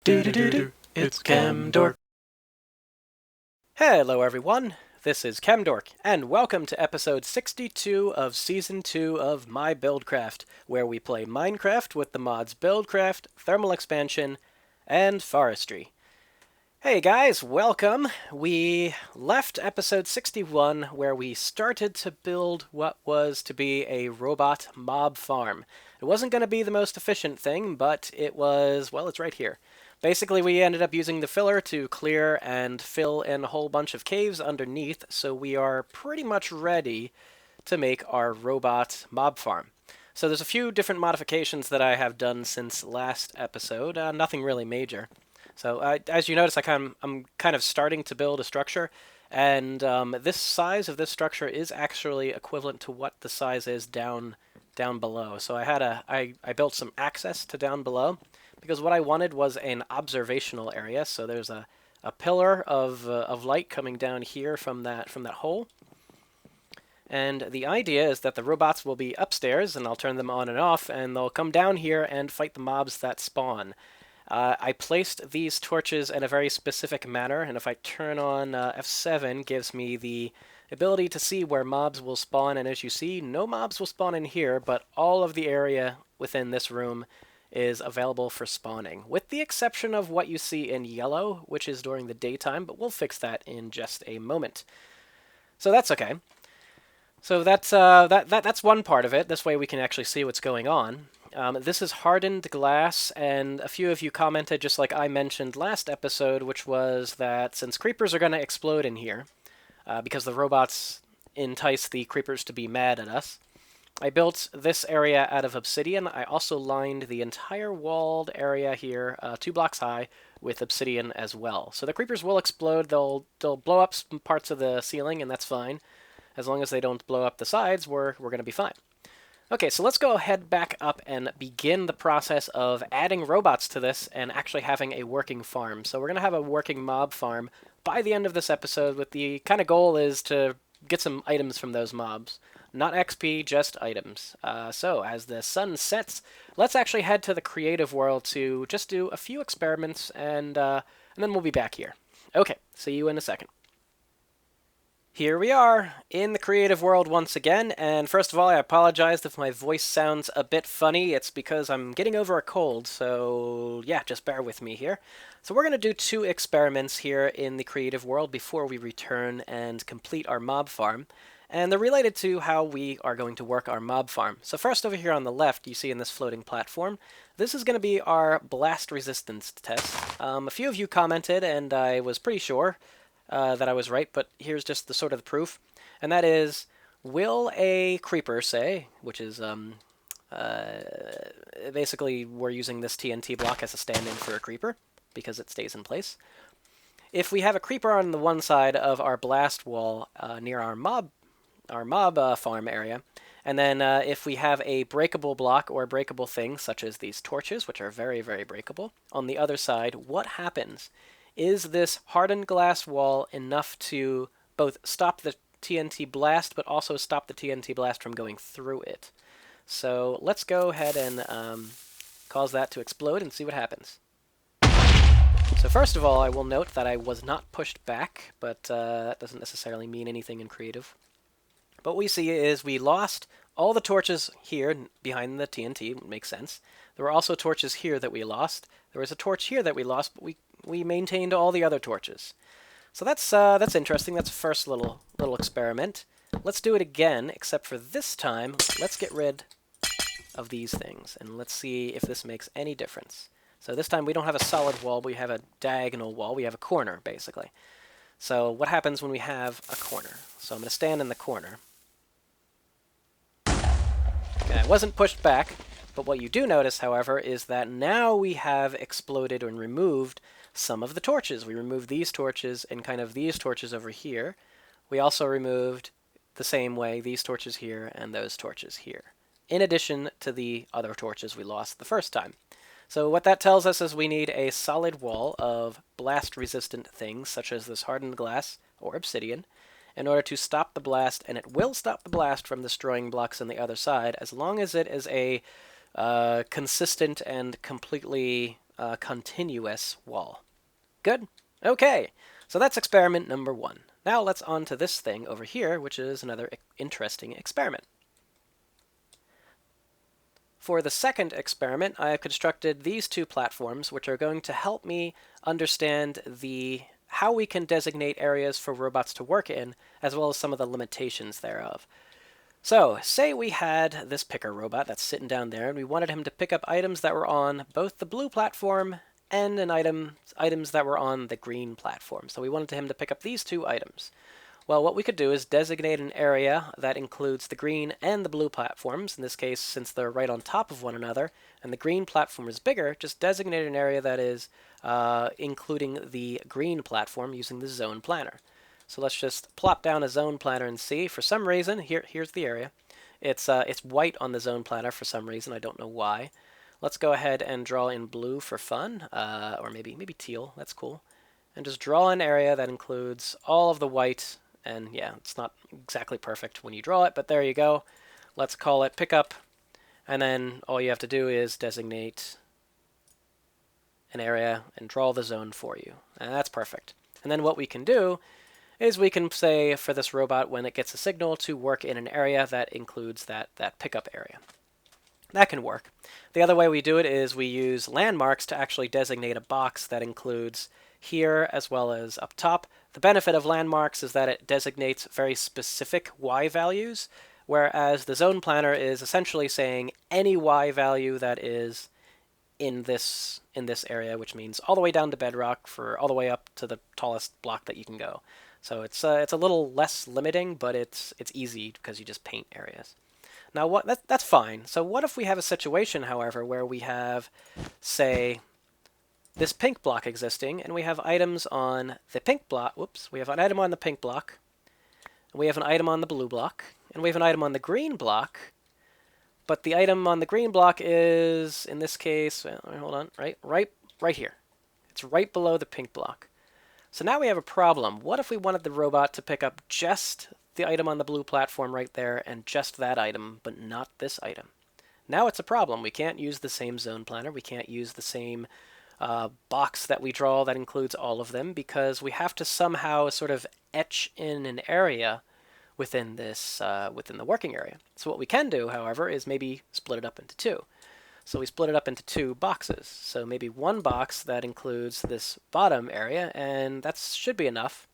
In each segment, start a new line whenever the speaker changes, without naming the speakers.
Do it's Camdork.
Hello everyone, this is Chemdork, and welcome to episode 62 of Season 2 of My Buildcraft, where we play Minecraft with the mods Buildcraft, Thermal Expansion, and Forestry. Hey guys, welcome! We left episode 61 where we started to build what was to be a robot mob farm. It wasn't going to be the most efficient thing, but it was, well, it's right here. Basically, we ended up using the filler to clear and fill in a whole bunch of caves underneath, so we are pretty much ready to make our robot mob farm. So there's a few different modifications that I have done since last episode, nothing really major. So as you notice, I'm kind of starting to build a structure, and this size of this structure is actually equivalent to what the size is down below. So I built some access to down below, because what I wanted was an observational area. So there's a pillar of light coming down here from that hole. And the idea is that the robots will be upstairs, and I'll turn them on and off, and they'll come down here and fight the mobs that spawn. I placed these torches in a very specific manner, and if I turn on F7, gives me the ability to see where mobs will spawn, and as you see, no mobs will spawn in here, but all of the area within this room is available for spawning, with the exception of what you see in yellow, which is during the daytime, but we'll fix that in just a moment. So that's okay. So that's one part of it. This way we can actually see what's going on. This is hardened glass, and a few of you commented, just like I mentioned last episode, which was that since creepers are going to explode in here, because the robots entice the creepers to be mad at us, I built this area out of obsidian. I also lined the entire walled area here, 2 blocks high, with obsidian as well. So the creepers will explode. They'll blow up some parts of the ceiling, and that's fine. As long as they don't blow up the sides, we're going to be fine. Okay, so let's go ahead back up and begin the process of adding robots to this and actually having a working farm. So we're going to have a working mob farm by the end of this episode, with the kind of goal is to get some items from those mobs. Not XP, just items. So as the sun sets, let's actually head to the creative world to just do a few experiments, and then we'll be back here. Okay, see you in a second. Here we are, in the creative world once again, and first of all, I apologize if my voice sounds a bit funny. It's because I'm getting over a cold, so yeah, just bear with me here. So we're going to do 2 experiments here in the creative world before we return and complete our mob farm, and they're related to how we are going to work our mob farm. So first, over here on the left, you see in this floating platform, this is going to be our blast resistance test. A few of you commented, and I was pretty sure that I was right, but here's just the sort of the proof, and that is, will a creeper, say, which is basically we're using this TNT block as a stand-in for a creeper because it stays in place. If we have a creeper on the one side of our blast wall near our mob farm area, and then if we have a breakable block or a breakable thing, such as these torches, which are very, very breakable, on the other side, what happens? Is this hardened glass wall enough to both stop the TNT blast, but also stop the TNT blast from going through it? So let's go ahead and cause that to explode and see what happens. So first of all, I will note that I was not pushed back, but that doesn't necessarily mean anything in creative. But what we see is we lost all the torches here behind the TNT. It makes sense. There were also torches here that we lost. There was a torch here that we lost, but we maintained all the other torches. So that's interesting. That's a first little experiment. Let's do it again, except for this time, let's get rid of these things, and let's see if this makes any difference. So this time we don't have a solid wall, but we have a diagonal wall. We have a corner, basically. So what happens when we have a corner? So I'm going to stand in the corner. Okay, I wasn't pushed back, but what you do notice, however, is that now we have exploded and removed some of the torches. We removed these torches and kind of these torches over here. We also removed, the same way, these torches here and those torches here, in addition to the other torches we lost the first time. So what that tells us is we need a solid wall of blast-resistant things, such as this hardened glass or obsidian, in order to stop the blast, and it will stop the blast from destroying blocks on the other side, as long as it is a consistent and completely continuous wall. Good? Okay, so that's experiment number 1. Now let's on to this thing over here, which is another interesting experiment. For the second experiment, I have constructed these 2 platforms, which are going to help me understand how we can designate areas for robots to work in, as well as some of the limitations thereof. So, say we had this picker robot that's sitting down there, and we wanted him to pick up items that were on both the blue platform and items that were on the green platform. So we wanted him to pick up these 2 items. Well, what we could do is designate an area that includes the green and the blue platforms. In this case, since they're right on top of one another, and the green platform is bigger, just designate an area that is including the green platform using the zone planner. So let's just plop down a zone planner and see. For some reason, here's the area. It's white on the zone planner for some reason. I don't know why. Let's go ahead and draw in blue for fun, or maybe teal. That's cool. And just draw an area that includes all of the white. And yeah, it's not exactly perfect when you draw it, but there you go. Let's call it pickup. And then all you have to do is designate an area and draw the zone for you. And that's perfect. And then what we can do is we can say for this robot, when it gets a signal, to work in an area that includes that pickup area. That can work. The other way we do it is we use landmarks to actually designate a box that includes here as well as up top. The benefit of landmarks is that it designates very specific Y values, whereas the zone planner is essentially saying any Y value that is in this area, which means all the way down to bedrock for all the way up to the tallest block that you can go. So it's a little less limiting, but it's easy because you just paint areas. Now that's fine. So what if we have a situation, however, where we have, say, this pink block existing, and we have items on the pink block. Whoops, we have an item on the pink block, and we have an item on the blue block, and we have an item on the green block. But the item on the green block is, in this case, hold on, right here. It's right below the pink block. So now we have a problem. What if we wanted the robot to pick up just the item on the blue platform right there and just that item, but not this item? Now it's a problem. We can't use the same zone planner. We can't use the same box that we draw that includes all of them, because we have to somehow sort of etch in an area within this within the working area. So what we can do, however, is maybe split it up into 2. So we split it up into 2 boxes. So maybe one box that includes this bottom area, and that should be enough.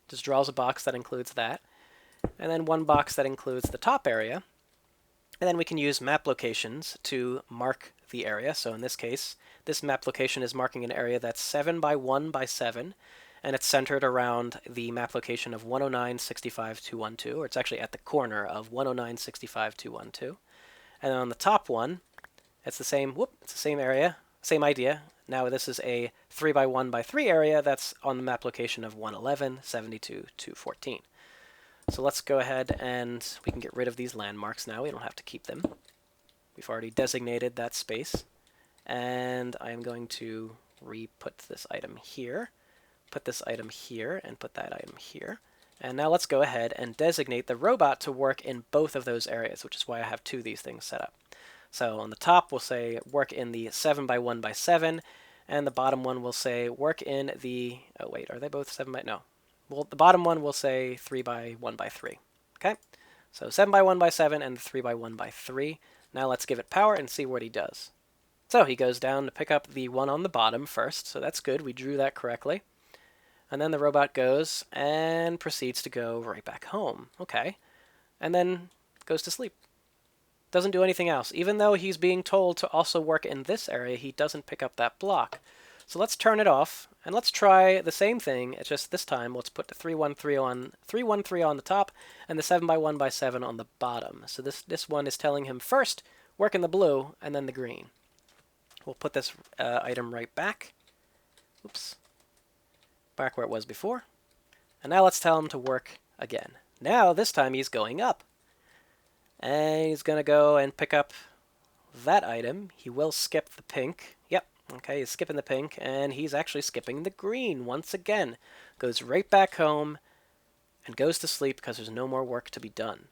Just draws a box that includes that. And then one box that includes the top area. And then we can use map locations to mark the area. So in this case, this map location is marking an area that's 7 by 1 by 7, and it's centered around the map location of 109.65.212, or it's actually at the corner of 109.65.212. And then on the top one, it's the same area, same idea. Now this is a 3 by 1 by 3 area that's on the map location of 111.72.214. So let's go ahead and we can get rid of these landmarks now. We don't have to keep them. We've already designated that space. And I'm going to re-put this item here, put this item here, and put that item here. And now let's go ahead and designate the robot to work in both of those areas, which is why I have 2 of these things set up. So on the top, we'll say work in the 7 by 1 by 7, and the bottom one will say work in the, oh wait, are they both 7 by, no. Well, the bottom one will say 3 by 1 by 3. Okay? So 7 by 1 by 7 and 3 by 1 by 3. Now let's give it power and see what he does. So he goes down to pick up the one on the bottom first, so that's good. We drew that correctly. And then the robot goes and proceeds to go right back home. Okay. And then goes to sleep. Doesn't do anything else. Even though he's being told to also work in this area, he doesn't pick up that block. So let's turn it off, and let's try the same thing. It's just this time, let's put the 313 on the top, and the 7 by 1 by 7 on the bottom. So this one is telling him first, work in the blue, and then the green. We'll put this item right back. Oops. Back where it was before. And now let's tell him to work again. Now, this time he's going up. And he's going to go and pick up that item. He will skip the pink. Yep. Okay, he's skipping the pink, and he's actually skipping the green once again. Goes right back home and goes to sleep because there's no more work to be done.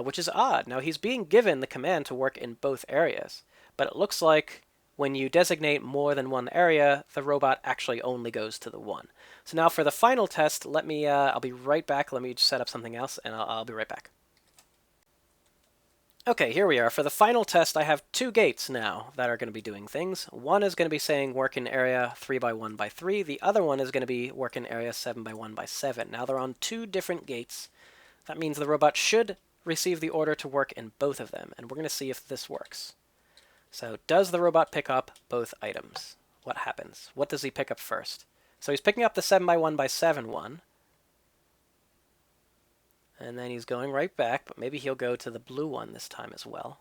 Which is odd. Now, he's being given the command to work in both areas. But it looks like when you designate more than one area, the robot actually only goes to the one. So now for the final test, I'll be right back. Let me just set up something else, and I'll be right back. Okay, here we are. For the final test, I have two gates now that are going to be doing things. One is going to be saying work in area 3 by 1 by 3. The other one is going to be work in area 7 by 1 by 7. Now they're on two different gates. That means the robot should receive the order to work in both of them, and we're going to see if this works. So does the robot pick up both items? What happens? What does he pick up first? So he's picking up the 7 by 1 by 7 one. And then he's going right back, but maybe he'll go to the blue one this time as well.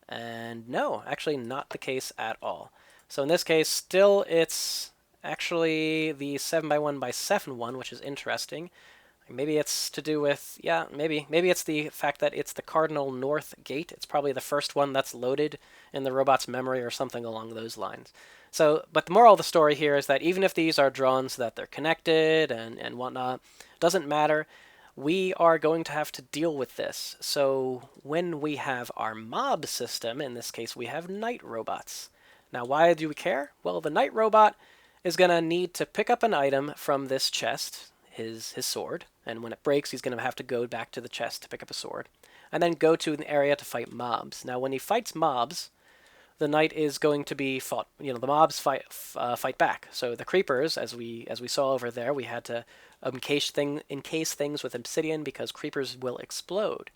And no, actually not the case at all. So in this case, still it's actually the 7 by 1 by 7 one, which is interesting. Maybe it's to do with, yeah, maybe it's the fact that it's the cardinal north gate. It's probably the first one that's loaded in the robot's memory or something along those lines. So, but the moral of the story here is that even if these are drawn so that they're connected and whatnot, doesn't matter. We are going to have to deal with this. So when we have our mob system, in this case we have night robots. Now why do we care? Well, the night robot is going to need to pick up an item from this chest, his sword, and when it breaks he's going to have to go back to the chest to pick up a sword, and then go to an area to fight mobs. Now when he fights mobs, the knight is going to be fought. The mobs fight back. So the creepers, as we saw over there, we had to encase things with obsidian because creepers will explode,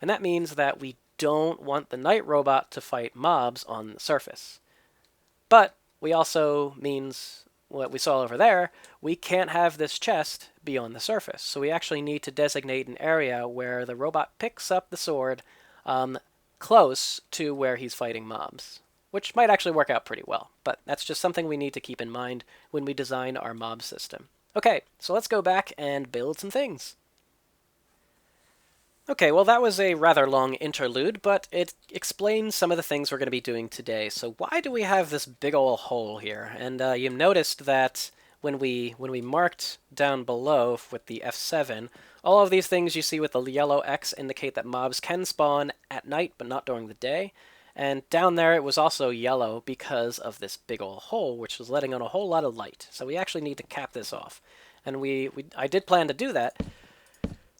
and that means that we don't want the knight robot to fight mobs on the surface. But we also means what we saw over there. We can't have this chest be on the surface, so we actually need to designate an area where the robot picks up the sword close to where he's fighting mobs, which might actually work out pretty well, but that's just something we need to keep in mind when we design our mob system. Okay, so let's go back and build some things. Okay, well that was a rather long interlude, but it explains some of the things we're going to be doing today. So why do we have this big ol' hole here? And you noticed that when we marked down below with the F7, all of these things you see with the yellow X indicate that mobs can spawn at night, but not during the day. And down there it was also yellow because of this big ol' hole, which was letting in a whole lot of light. So we actually need to cap this off. And I did plan to do that.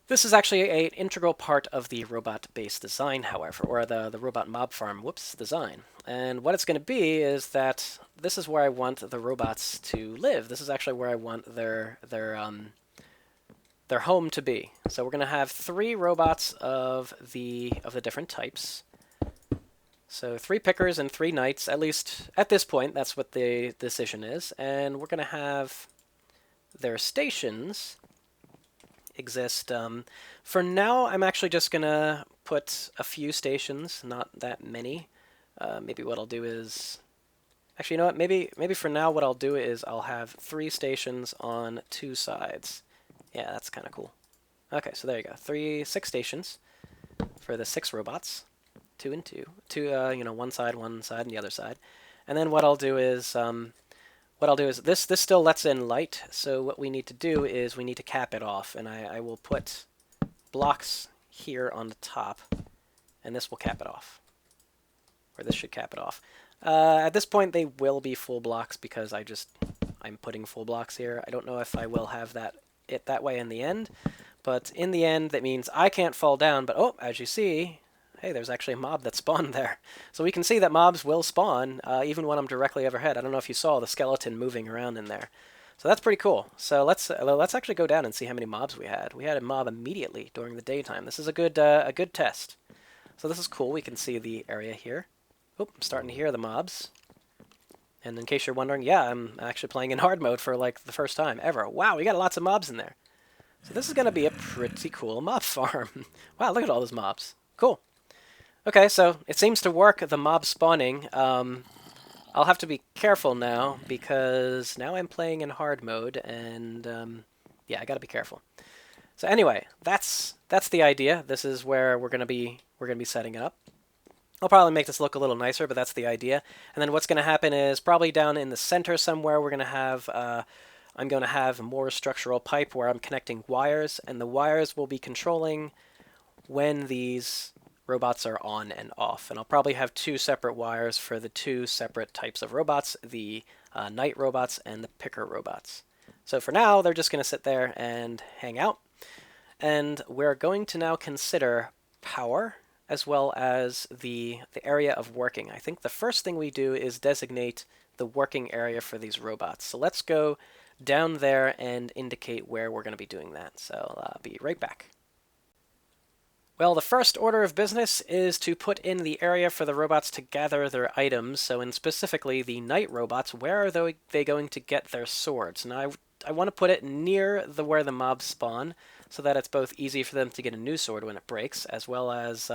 This is actually an integral part of the robot-based design, however, or the robot mob farm, design. And what it's going to be is that this is where I want the robots to live. This is actually where I want their home to be. So we're going to have 3 robots of the different types. So 3 pickers and 3 knights, at least at this point, that's what the decision is. And we're going to have their stations exist. For now, I'm actually just going to put a few stations, not that many. Maybe what I'll do is... Actually, you know what? Maybe for now what I'll do is I'll have 3 stations on 2 sides. Yeah, that's kind of cool. Okay, so there you go. 6 stations for the 6 robots. 2 and 2. One side, and the other side. And then what I'll do is... this still lets in light, so what we need to do is we need to cap it off, and I will put blocks here on the top, and this will cap it off. Or this should cap it off. At this point they will be full blocks because I'm putting full blocks here. I don't know if I will have it that way in the end, but in the end that means I can't fall down, but oh, as you see, hey, there's actually a mob that spawned there. So we can see that mobs will spawn even when I'm directly overhead. I don't know if you saw the skeleton moving around in there. So that's pretty cool. So let's actually go down and see how many mobs we had. We had a mob immediately during the daytime. This is a good test. So this is cool. We can see the area here. Oh, I'm starting to hear the mobs. And in case you're wondering, yeah, I'm actually playing in hard mode for like the first time ever. Wow, we got lots of mobs in there. So this is going to be a pretty cool mob farm. Wow, look at all those mobs. Cool. Okay, so it seems to work, the mob spawning. I'll have to be careful now because now I'm playing in hard mode, and yeah, I gotta be careful. So anyway, that's the idea. This is where we're gonna be setting it up. I'll probably make this look a little nicer, but that's the idea. And then what's gonna happen is probably down in the center somewhere we're gonna have I'm gonna have more structural pipe where I'm connecting wires, and the wires will be controlling when these robots are on and off. And I'll probably have two separate wires for the two separate types of robots, the night robots and the picker robots. So for now, they're just going to sit there and hang out. And we're going to now consider power as well as the area of working. I think the first thing we do is designate the working area for these robots. So let's go down there and indicate where we're going to be doing that. So I'll be right back. Well, the first order of business is to put in the area for the robots to gather their items. So in specifically the night robots, where are they going to get their swords? Now I want to put it near where the mobs spawn, so that it's both easy for them to get a new sword when it breaks, as well as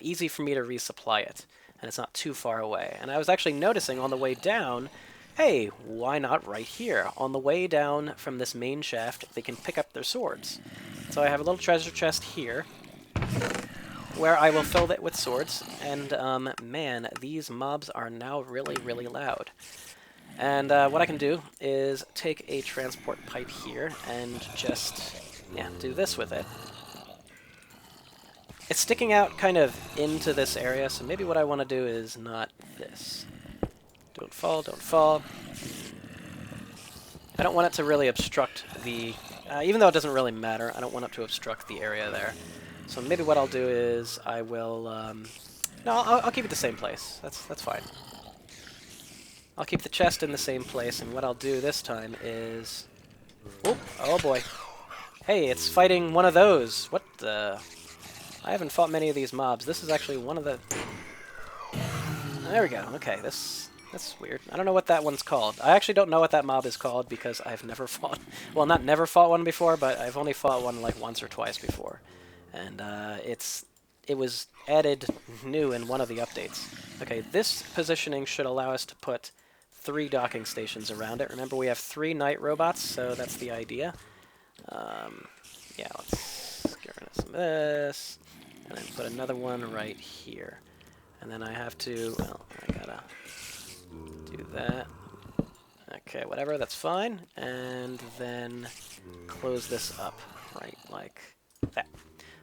easy for me to resupply it, and it's not too far away. And I was actually noticing on the way down, hey, why not right here? On the way down from this main shaft, they can pick up their swords. So I have a little treasure chest here, where I will fill it with swords, and man, these mobs are now really, really loud. And what I can do is take a transport pipe here and just, do this with it. It's sticking out kind of into this area, so maybe what I want to do is not this. Don't fall, don't fall. I don't want it to really obstruct the, even though it doesn't really matter, I don't want it to obstruct the area there. So maybe what I'll do is I will, no, I'll keep it the same place. That's fine. I'll keep the chest in the same place, and what I'll do this time is... Oh boy. Hey, it's fighting one of those. What the... I haven't fought many of these mobs. This is actually one of the... There we go. Okay, that's weird. I don't know what that one's called. I actually don't know what that mob is called because I've never fought... Well, not never fought one before, but I've only fought one like once or twice before. And it was added new in one of the updates. Okay, this positioning should allow us to put 3 docking stations around it. Remember, we have 3 night robots, so that's the idea. Yeah, let's get rid of some of this, and then put another one right here. And then I have to, well, I gotta do that. Okay, whatever, that's fine. And then close this up, right, like that.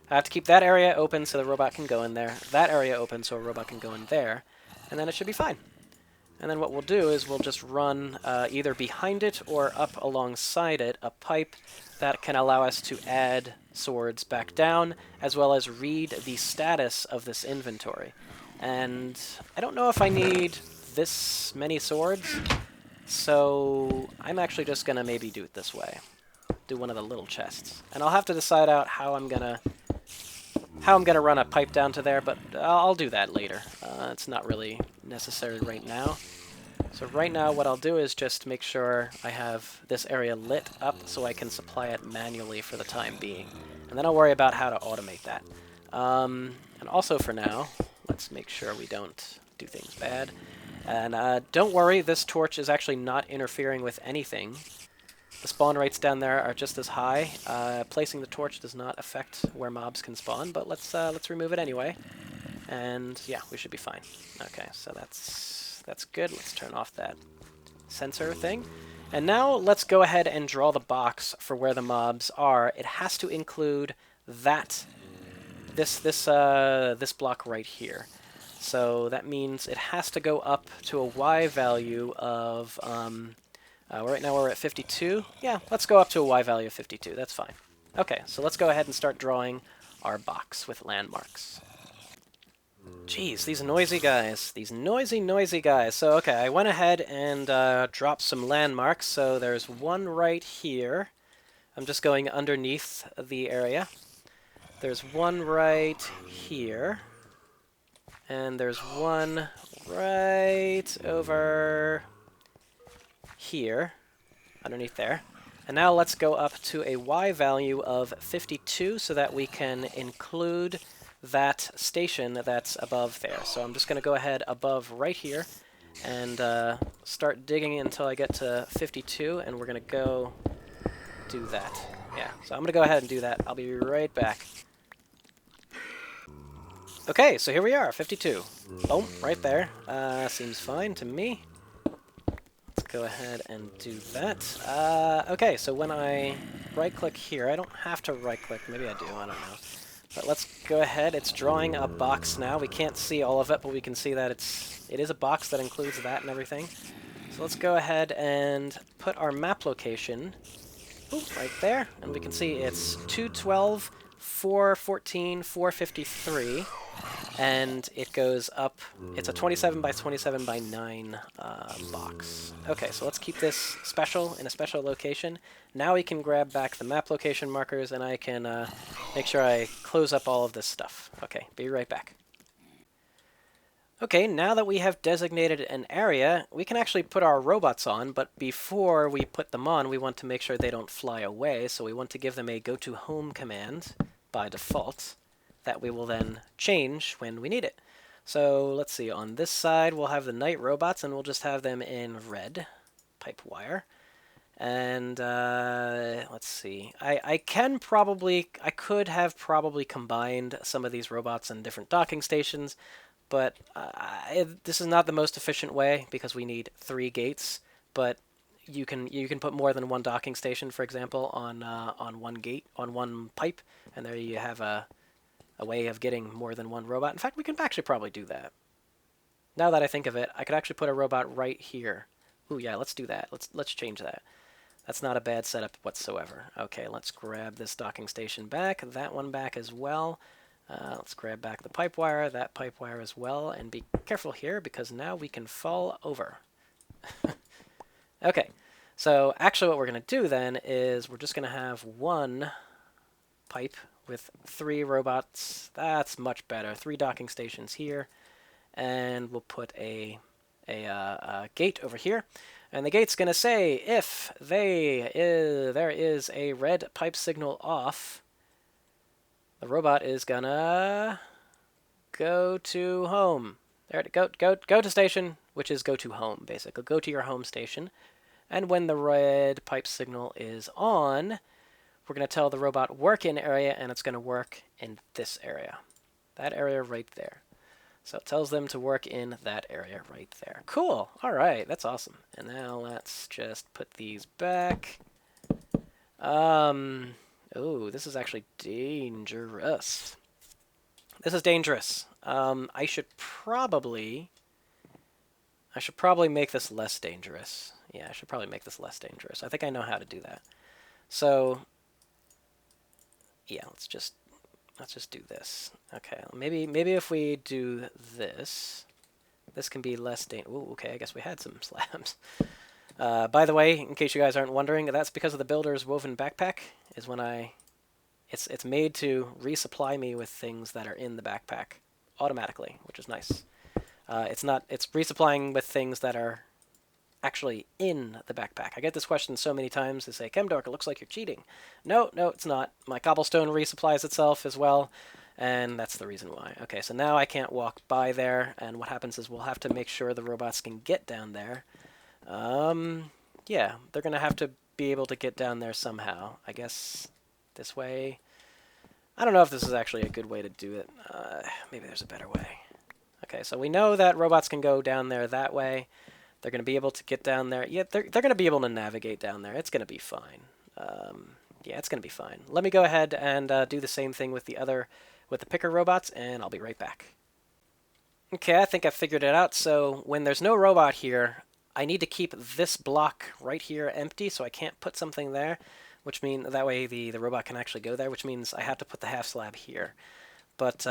I have to keep that area open so the robot can go in there, that area open so a robot can go in there, and then it should be fine. And then what we'll do is we'll just run either behind it or up alongside it a pipe that can allow us to add swords back down, as well as read the status of this inventory. And I don't know if I need this many swords, so I'm actually just going to maybe do it this way. Do one of the little chests. And I'll have to decide out how I'm gonna run a pipe down to there, but I'll do that later. It's not really necessary right now. So right now what I'll do is just make sure I have this area lit up so I can supply it manually for the time being. And then I'll worry about how to automate that. And also for now, let's make sure we don't do things bad. And don't worry, this torch is actually not interfering with anything. The spawn rates down there are just as high. Placing the torch does not affect where mobs can spawn, but let's remove it anyway. And yeah, we should be fine. Okay, so that's good. Let's turn off that sensor thing. And now let's go ahead and draw the box for where the mobs are. It has to include this block right here. So that means it has to go up to a Y value of right now we're at 52. Yeah, let's go up to a Y value of 52. That's fine. Okay, so let's go ahead and start drawing our box with landmarks. Jeez, these noisy guys. These noisy guys. So, okay, I went ahead and dropped some landmarks. So there's one right here. I'm just going underneath the area. There's one right here. And there's one right over here, underneath there. And now let's go up to a Y value of 52 so that we can include that station that's above there. So I'm just going to go ahead above right here and start digging until I get to 52, and we're going to go do that. Yeah, so I'm going to go ahead and do that. I'll be right back. Okay, so here we are, 52. Boom, right there. Seems fine to me. Let's go ahead and do that. Okay, so when I right-click here, I don't have to right-click. Maybe I do, I don't know. But let's go ahead. It's drawing a box now. We can't see all of it, but we can see that it is a box that includes that and everything. So let's go ahead and put our map location right there, and we can see it's 212, 414, 453, and it goes up. It's a 27 by 27 by 9 box. Okay, so let's keep this special in a special location. Now we can grab back the map location markers, and I can make sure I close up all of this stuff. Okay, be right back. Okay, now that we have designated an area, we can actually put our robots on, but before we put them on, we want to make sure they don't fly away, so we want to give them a go-to-home command by default that we will then change when we need it. So let's see, on this side we'll have the night robots, and we'll just have them in red pipe wire. And let's see, I could have probably combined some of these robots in different docking stations, but this is not the most efficient way because we need 3 gates. But you can put more than one docking station, for example, on one gate, on one pipe, and there you have a way of getting more than one robot. In fact, we can actually probably do that. Now that I think of it, I could actually put a robot right here. Ooh, yeah, let's do that. Let's change that. That's not a bad setup whatsoever. Okay, let's grab this docking station back, that one back as well. Let's grab back the pipe wire, that pipe wire as well, and be careful here because now we can fall over. Okay, so actually what we're going to do then is we're just going to have one pipe with 3 robots. That's much better. 3 docking stations here, and we'll put a gate over here. And the gate's going to say if there is a red pipe signal off, the robot is gonna go to home. There, go to station, which is go to home, basically. Go to your home station. And when the red pipe signal is on, we're going to tell the robot work in area, and it's going to work in this area. That area right there. So it tells them to work in that area right there. Cool. All right, that's awesome. And now let's just put these back. Oh, this is actually dangerous. This is dangerous. I should probably make this less dangerous. Yeah, I should probably make this less dangerous. I think I know how to do that. So, yeah, let's just do this. Okay, maybe if we do this, this can be less dangerous. Ooh, okay, I guess we had some slabs. By the way, in case you guys aren't wondering, that's because of the Builder's woven backpack. Is when it's made to resupply me with things that are in the backpack automatically, which is nice. It's resupplying with things that are actually in the backpack. I get this question so many times. They say, Chemdork, it looks like you're cheating. No, it's not. My cobblestone resupplies itself as well, and that's the reason why. Okay, so now I can't walk by there, and what happens is we'll have to make sure the robots can get down there. Yeah, they're going to have to be able to get down there somehow. I guess this way. I don't know if this is actually a good way to do it. Maybe there's a better way. Okay, so we know that robots can go down there that way. They're going to be able to get down there. Yeah, they're going to be able to navigate down there. It's going to be fine. Yeah, it's going to be fine. Let me go ahead and do the same thing with the picker robots, and I'll be right back. Okay, I think I figured it out. So when there's no robot here, I need to keep this block right here empty, so I can't put something there, which means that way the robot can actually go there, which means I have to put the half slab here. But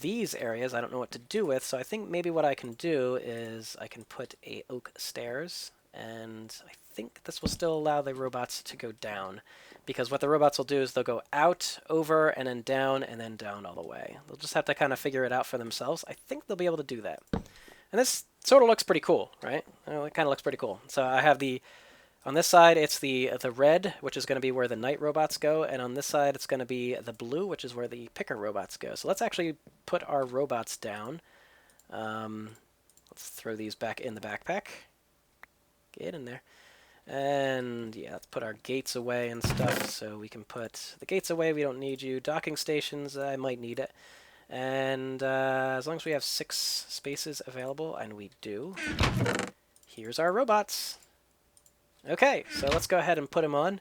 these areas I don't know what to do with, so I think maybe what I can do is I can put a oak stairs, and I think this will still allow the robots to go down, because what the robots will do is they'll go out, over, and then down all the way. They'll just have to kind of figure it out for themselves. I think they'll be able to do that. And this sort of looks pretty cool, right? It kind of looks pretty cool. So I have on this side, it's the red, which is going to be where the night robots go, and on this side, it's going to be the blue, which is where the picker robots go. So let's actually put our robots down. Let's throw these back in the backpack. Get in there. And yeah, let's put our gates away and stuff, so we can put the gates away. We don't need you. Docking stations, I might need it. And as long as we have 6 spaces available, and we do, here's our robots. Okay, so let's go ahead and put them on.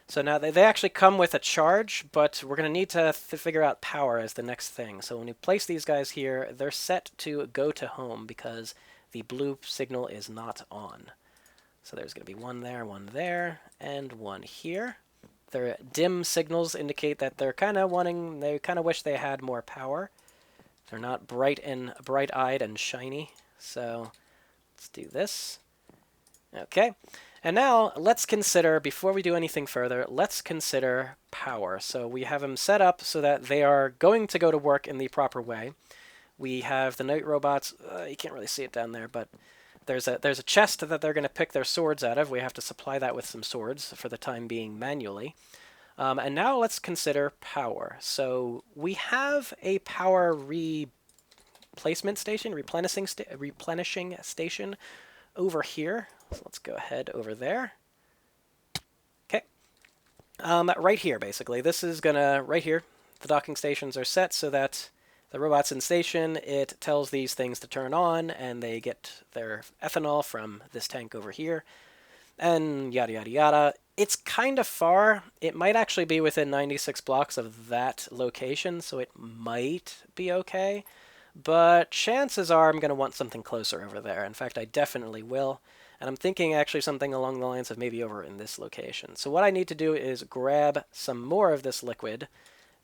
So now they actually come with a charge, but we're going to need to figure out power as the next thing. So when we place these guys here, they're set to go to home because the blue signal is not on. So there's going to be one there, and one here. Their dim signals indicate that they're kind of wish they had more power. They're not bright-eyed and shiny. So let's do this. Okay. And now let's consider, before we do anything further, let's consider power. So we have them set up so that they are going to go to work in the proper way. We have the night robots. You can't really see it down there, but there's a chest that they're going to pick their swords out of. We have to supply that with some swords for the time being manually. And now let's consider power. So we have a power replenishing station over here. So let's go ahead over there. Okay. Right here, basically. This is right here, the docking stations are set so that the robots in station, it tells these things to turn on, and they get their ethanol from this tank over here, and yada, yada, yada. It's kind of far. It might actually be within 96 blocks of that location, so it might be okay. But chances are I'm going to want something closer over there. In fact, I definitely will. And I'm thinking actually something along the lines of maybe over in this location. So what I need to do is grab some more of this liquid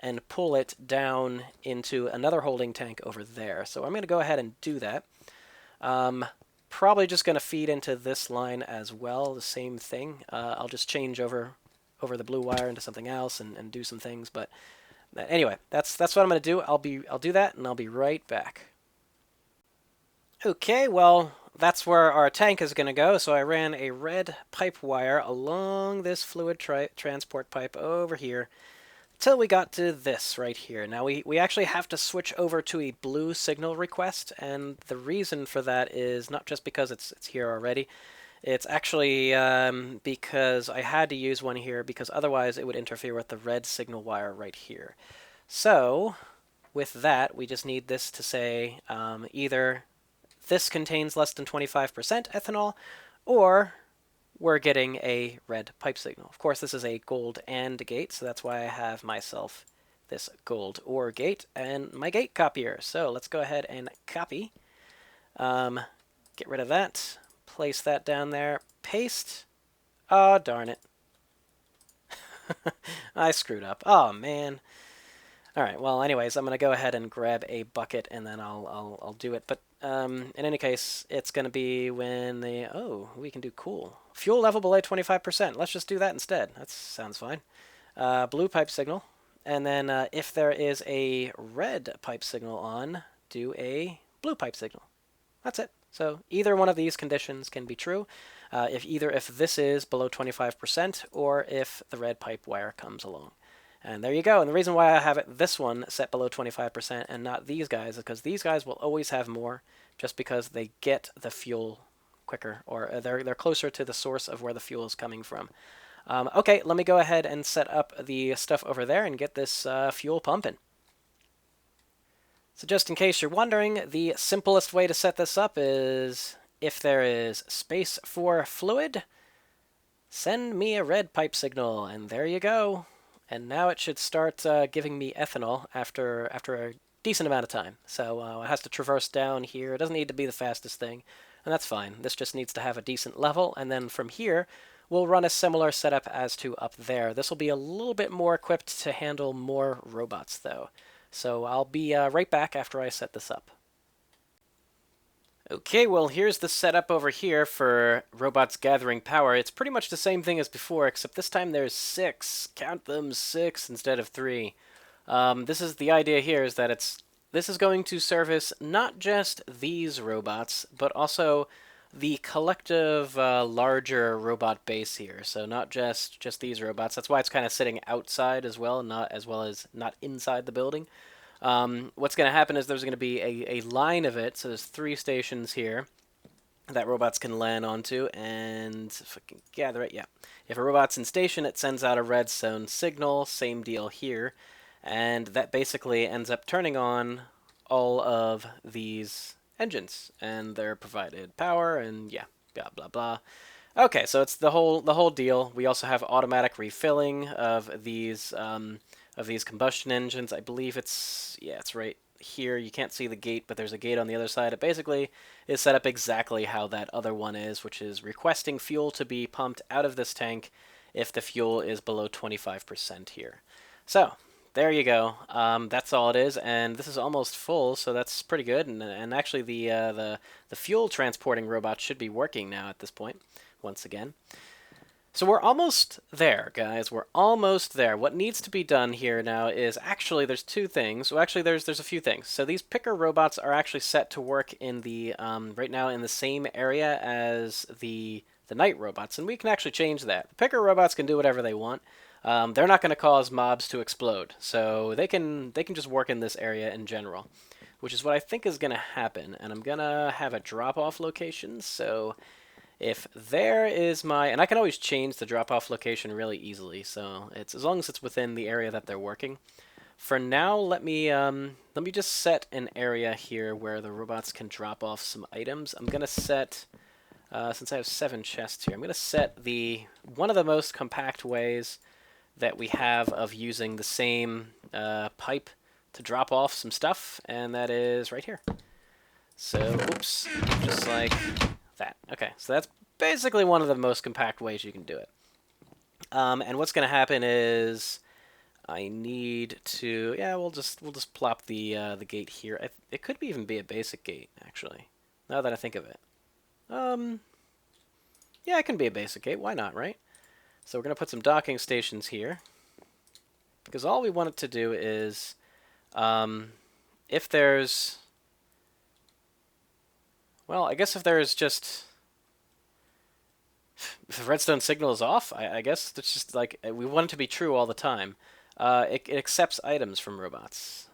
and pull it down into another holding tank over there. So I'm going to go ahead and do that. Probably just going to feed into this line as well, the same thing. I'll just change over the blue wire into something else and do some things. But anyway, that's what I'm going to do. I'll do that, and I'll be right back. Okay, well, that's where our tank is going to go. So I ran a red pipe wire along this fluid transport pipe over here till we got to this right here. Now we actually have to switch over to a blue signal request, and the reason for that is not just because it's here already. It's actually because I had to use one here because otherwise it would interfere with the red signal wire right here. So with that, we just need this to say either this contains less than 25% ethanol, or we're getting a red pipe signal. Of course, this is a gold AND gate, so that's why I have myself this gold OR gate and my gate copier. So let's go ahead and copy. Get rid of that. Place that down there. Paste. Oh, darn it. I screwed up. Oh, man. All right, well, anyways, I'm going to go ahead and grab a bucket, and then I'll do it. But in any case, it's going to be when we can do cool. Fuel level below 25%. Let's just do that instead. That sounds fine. Blue pipe signal. And then if there is a red pipe signal on, do a blue pipe signal. That's it. So either one of these conditions can be true, if this is below 25% or if the red pipe wire comes along. And there you go. And the reason why I have this one set below 25% and not these guys is because these guys will always have more just because they get the fuel quicker, or they're closer to the source of where the fuel is coming from. Okay, let me go ahead and set up the stuff over there and get this fuel pumping. So just in case you're wondering, the simplest way to set this up is if there is space for fluid, send me a red pipe signal, and there you go. And now it should start giving me ethanol after a decent amount of time. So it has to traverse down here. It doesn't need to be the fastest thing, and that's fine. This just needs to have a decent level, and then from here, we'll run a similar setup as to up there. This will be a little bit more equipped to handle more robots, though. So I'll be right back after I set this up. Okay, well, here's the setup over here for robots gathering power. It's pretty much the same thing as before, except this time there's 6. Count them, 6 instead of 3. This is the idea here, is that this is going to service not just these robots, but also the collective larger robot base here. So not just these robots. That's why it's kind of sitting outside as well, as well as not inside the building. What's going to happen is there's going to be a line of it. So there's 3 stations here that robots can land onto, and if I can gather it, yeah. If a robot's in station, it sends out a redstone signal. Same deal here. And that basically ends up turning on all of these engines, and they're provided power, and yeah, blah, blah, blah. Okay, so it's the whole deal. We also have automatic refilling of these combustion engines. I believe it's right here. You can't see the gate, but there's a gate on the other side. It basically is set up exactly how that other one is, which is requesting fuel to be pumped out of this tank if the fuel is below 25% here. So there you go. That's all it is, and this is almost full, so that's pretty good. And actually, the fuel transporting robot should be working now at this point once again. So we're almost there, guys. We're almost there. What needs to be done here now is actually there's two things. Well, actually there's a few things. So these picker robots are actually set to work in the right now in the same area as the night robots, and we can actually change that. The picker robots can do whatever they want. They're not going to cause mobs to explode, so they can just work in this area in general, which is what I think is going to happen. And I'm gonna have a drop-off location. So if there is my, and I can always change the drop-off location really easily, so it's as long as it's within the area that they're working. For now, let me just set an area here where the robots can drop off some items. I'm gonna set, since I have 7 chests here, I'm gonna set one of the most compact ways that we have of using the same pipe to drop off some stuff, and that is right here. So, oops, just like that. Okay, so that's basically one of the most compact ways you can do it. And what's going to happen is I need to, yeah, we'll just plop the gate here. It could even be a basic gate, actually, now that I think of it. Yeah, it can be a basic gate. Why not, right? So we're going to put some docking stations here, because all we want it to do is, if there's, well, I guess if there's just, if the redstone signal is off, I guess it's just like, we want it to be true all the time. It accepts items from robots.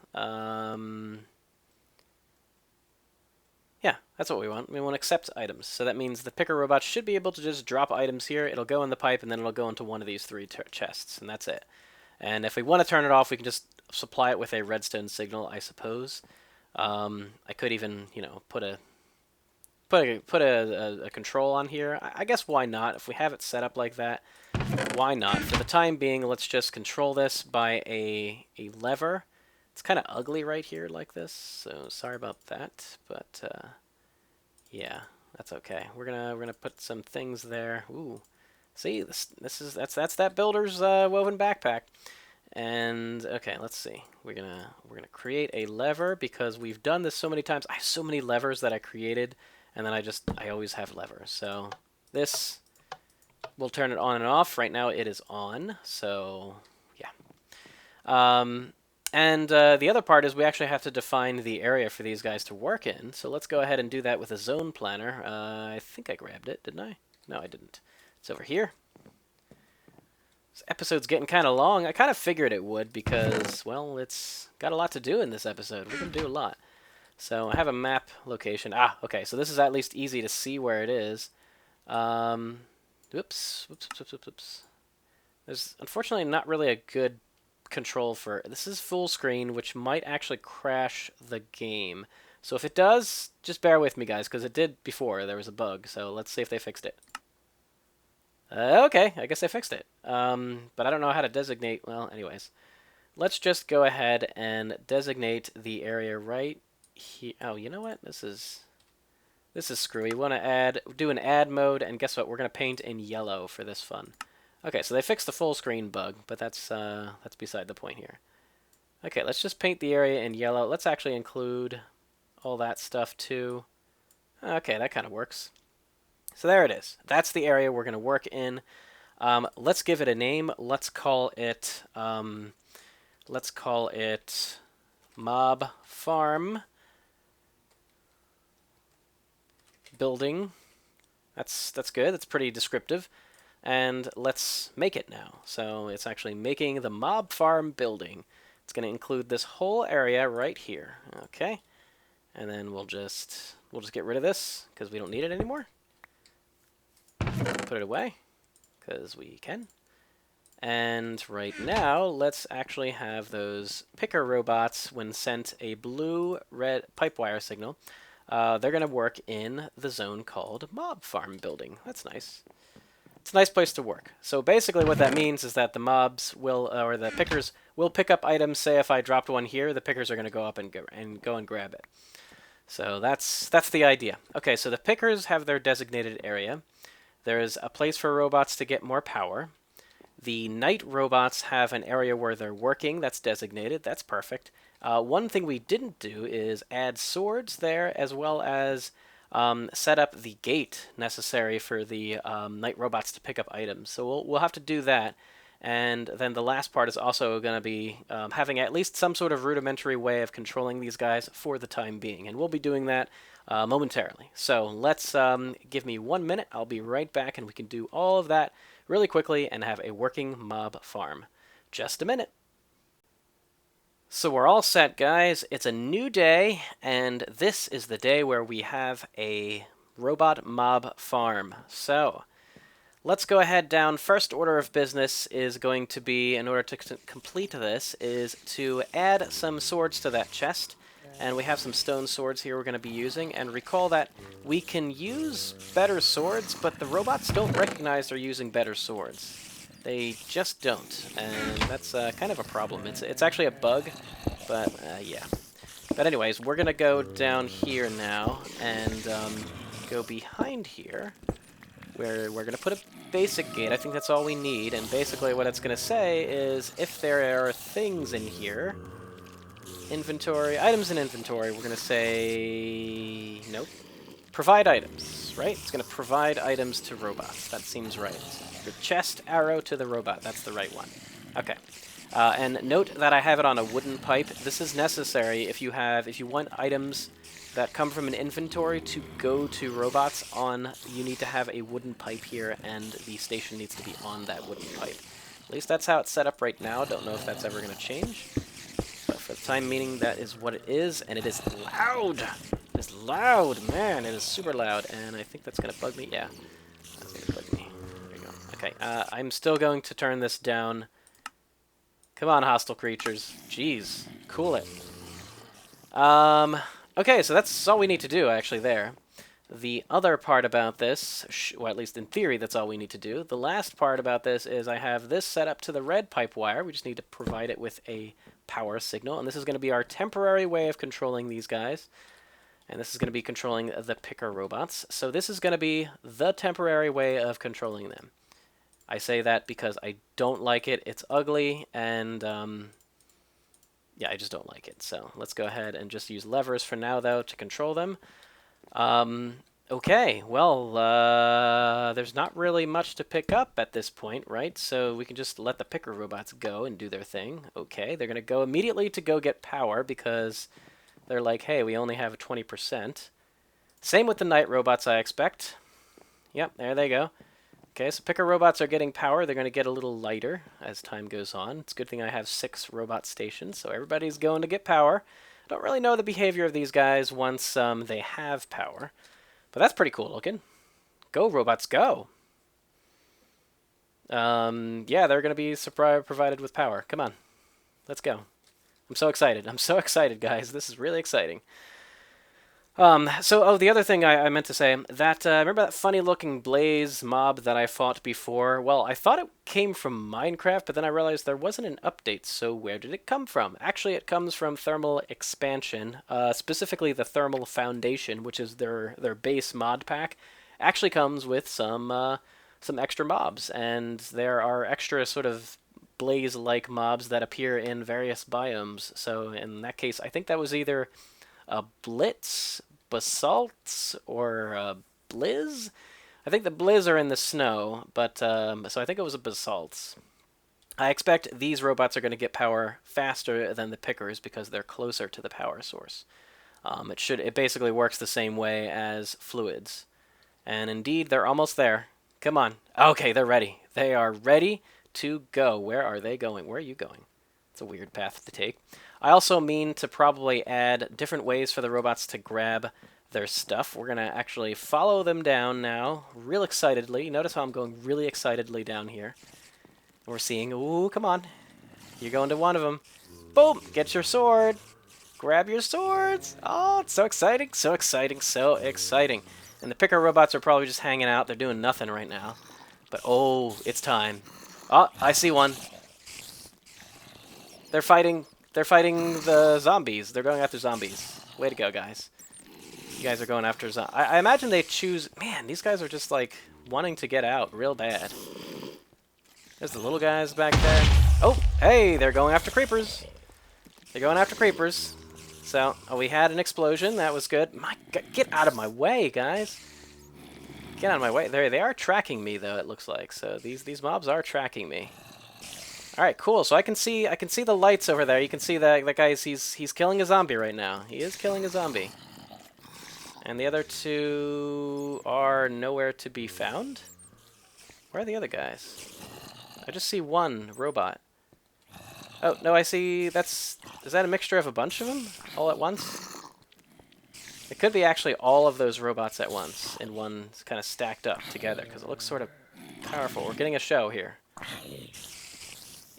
Yeah, that's what we want. We want to accept items. So that means the picker robot should be able to just drop items here. It'll go in the pipe, and then it'll go into one of these 3 chests, and that's it. And if we want to turn it off, we can just supply it with a redstone signal, I suppose. I could even, you know, put a control on here. I guess why not? If we have it set up like that, why not? For the time being, let's just control this by a lever. It's kind of ugly right here like this, so sorry about that. But yeah, that's okay. We're gonna put some things there. Ooh, see, that's that builder's woven backpack. And okay, let's see. We're gonna create a lever because we've done this so many times. I have so many levers that I created, and then I always have levers. So this will turn it on and off. Right now it is on. So yeah. And the other part is we actually have to define the area for these guys to work in. So let's go ahead and do that with a zone planner. I think I grabbed it, didn't I? No, I didn't. It's over here. This episode's getting kind of long. I kind of figured it would because, well, it's got a lot to do in this episode. We're going to do a lot. So I have a map location. Ah, okay, so this is at least easy to see where it is. Oops. There's unfortunately not really a good control for, this is full screen, which might actually crash the game. So if it does, just bear with me, guys, because it did before. There was a bug, so let's see if they fixed it. Okay, I guess they fixed it. But I don't know how to designate, well, anyways. Let's just go ahead and designate the area right here. Oh, you know what? This is screwy. We want to do an add mode, and guess what? We're going to paint in yellow for this fun. Okay, so they fixed the full screen bug, but that's beside the point here. Okay, let's just paint the area in yellow. Let's actually include all that stuff too. Okay, that kind of works. So there it is. That's the area we're going to work in. Let's give it a name. Let's call it Mob Farm Building. That's good. That's pretty descriptive. And let's make it now. So it's actually making the Mob Farm Building. It's going to include this whole area right here. Okay. And then we'll just get rid of this because we don't need it anymore. Put it away because we can. And right now, let's actually have those picker robots, when sent a blue-red pipe wire signal, they're going to work in the zone called Mob Farm Building. That's nice. It's a nice place to work. So basically what that means is that the mobs will, or the pickers will pick up items. Say if I dropped one here, the pickers are going to go up and go and grab it. So that's the idea. Okay, so the pickers have their designated area. There is a place for robots to get more power. The night robots have an area where they're working that's designated. That's perfect. One thing we didn't do is add swords there, as well as set up the gate necessary for the night robots to pick up items. So we'll have to do that. And then the last part is also going to be having at least some sort of rudimentary way of controlling these guys for the time being. And we'll be doing that momentarily. So let's give me 1 minute. I'll be right back and we can do all of that really quickly and have a working mob farm. Just a minute. So we're all set, guys. It's a new day, and this is the day where we have a robot mob farm. So let's go ahead down. First order of business is going to be, in order to complete this, is to add some swords to that chest. And we have some stone swords here we're going to be using. And recall that we can use better swords, but the robots don't recognize they're using better swords. They just don't, and that's kind of a problem. It's actually a bug, but yeah. But anyways, we're going to go down here now and go behind here, where we're going to put a basic gate. I think that's all we need, and basically what it's going to say is if there are things in here, inventory, items in inventory, we're going to say, nope, provide items, right? It's going to provide items to robots. That seems right. The chest arrow to the robot. That's the right one. Okay. And note that I have it on a wooden pipe. This is necessary if you want items that come from an inventory to go to robots on, you need to have a wooden pipe here, and the station needs to be on that wooden pipe. At least that's how it's set up right now. Don't know if that's ever going to change. But for the time being, that is what it is, and it is loud. It is loud, man. It is super loud, and I think that's going to bug me. Yeah, that's going to bug me. Okay, I'm still going to turn this down. Come on, hostile creatures. Jeez, cool it. Okay, so that's all we need to do, actually, there. The other part about this, well, at least in theory, that's all we need to do. The last part about this is I have this set up to the red pipe wire. We just need to provide it with a power signal, and this is going to be our temporary way of controlling these guys. And this is going to be controlling the picker robots. So this is going to be the temporary way of controlling them. I say that because I don't like it. It's ugly, and yeah, I just don't like it. So let's go ahead and just use levers for now, though, to control them. Okay, well, there's not really much to pick up at this point, right? So we can just let the picker robots go and do their thing. Okay, they're going to go immediately to go get power because they're like, hey, we only have 20%. Same with the night robots, I expect. Yep, there they go. Okay, so picker robots are getting power. They're going to get a little lighter as time goes on. It's a good thing I have 6 robot stations, so everybody's going to get power. I don't really know the behavior of these guys once they have power, but that's pretty cool looking. Go, robots, go! Yeah, they're going to be provided with power. Come on, let's go. I'm so excited. I'm so excited, guys. This is really exciting. The other thing I meant to say, that, remember that funny-looking Blaze mob that I fought before? Well, I thought it came from Minecraft, but then I realized there wasn't an update, so where did it come from? Actually, it comes from Thermal Expansion, specifically the Thermal Foundation, which is their base mod pack, actually comes with some extra mobs, and there are extra sort of Blaze-like mobs that appear in various biomes, so in that case, I think that was either a Blitz, Basalt, or Blizz? I think the Blizz are in the snow, but so I think it was a Basalt. I expect these robots are going to get power faster than the pickers because they're closer to the power source. It basically works the same way as fluids. And indeed, they're almost there. Come on. Okay, they're ready. They are ready to go. Where are they going? Where are you going? It's a weird path to take. I also mean to probably add different ways for the robots to grab their stuff. We're going to actually follow them down now, real excitedly. Notice how I'm going really excitedly down here. We're seeing, ooh, come on. You're going to one of them. Boom! Get your sword. Grab your swords! Oh, it's so exciting, so exciting, so exciting. And the picker robots are probably just hanging out. They're doing nothing right now. But oh, it's time. Oh, I see one. They're fighting the zombies. They're going after zombies. Way to go, guys. You guys are going after zombies. I imagine they choose... Man, these guys are just, like, wanting to get out real bad. There's the little guys back there. Oh, hey, they're going after creepers. They're going after creepers. So, we had an explosion. That was good. My God, get out of my way, guys. Get out of my way. They are tracking me, though, it looks like. So these mobs are tracking me. All right, cool. So I can see the lights over there. You can see that guy's he's killing a zombie right now. He is killing a zombie. And the other two are nowhere to be found. Where are the other guys? I just see one robot. Oh, no, I see... Is that a mixture of a bunch of them? All at once? It could be actually all of those robots at once, in one kind of stacked up together, because it looks sort of powerful. We're getting a show here.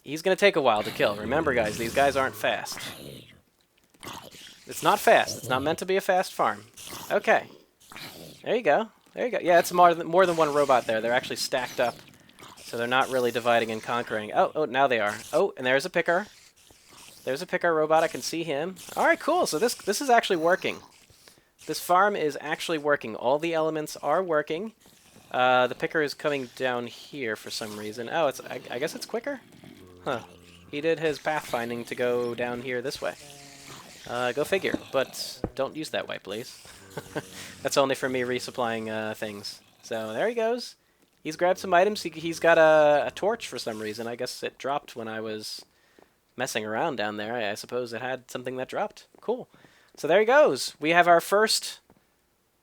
He's going to take a while to kill. Remember, guys, these guys aren't fast. It's not fast. It's not meant to be a fast farm. Okay. There you go. There you go. Yeah, it's more than one robot there. They're actually stacked up. So they're not really dividing and conquering. Oh, now they are. Oh, and there's a picker. There's a picker robot. I can see him. All right, cool. So this is actually working. This farm is actually working. All the elements are working. The picker is coming down here for some reason. Oh, I guess it's quicker? Huh. He did his pathfinding to go down here this way. Go figure. But don't use that way, please. That's only for me resupplying things. So there he goes. He's grabbed some items. He's got a torch for some reason. I guess it dropped when I was messing around down there. I suppose it had something that dropped. Cool. So there he goes. We have our first...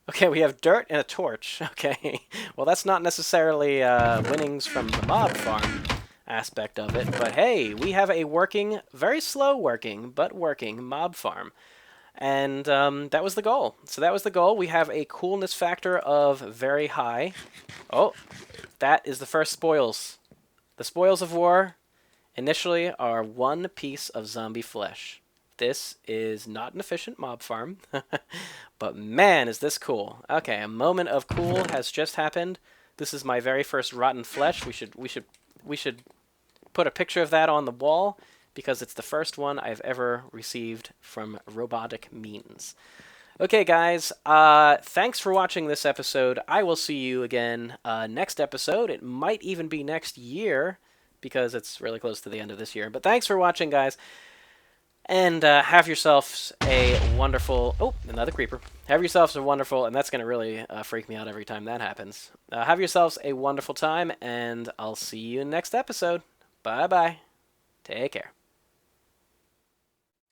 Okay, we have dirt and a torch. Okay. Well, that's not necessarily winnings from the mob farm aspect of it. But hey, we have a working, very slow working, but working mob farm. And that was the goal. So that was the goal. We have a coolness factor of very high. Oh, that is the first spoils. The spoils of war initially are one piece of zombie flesh. This is not an efficient mob farm, but man, is this cool. Okay, a moment of cool has just happened. This is my very first rotten flesh. We should put a picture of that on the wall because it's the first one I've ever received from robotic means. Okay, guys, thanks for watching this episode. I will see you again next episode. It might even be next year because it's really close to the end of this year. But thanks for watching, guys. And have yourselves a wonderful... Oh, another creeper. Have yourselves a wonderful... And that's going to really freak me out every time that happens. Have yourselves a wonderful time, and I'll see you in next episode. Bye-bye. Take care.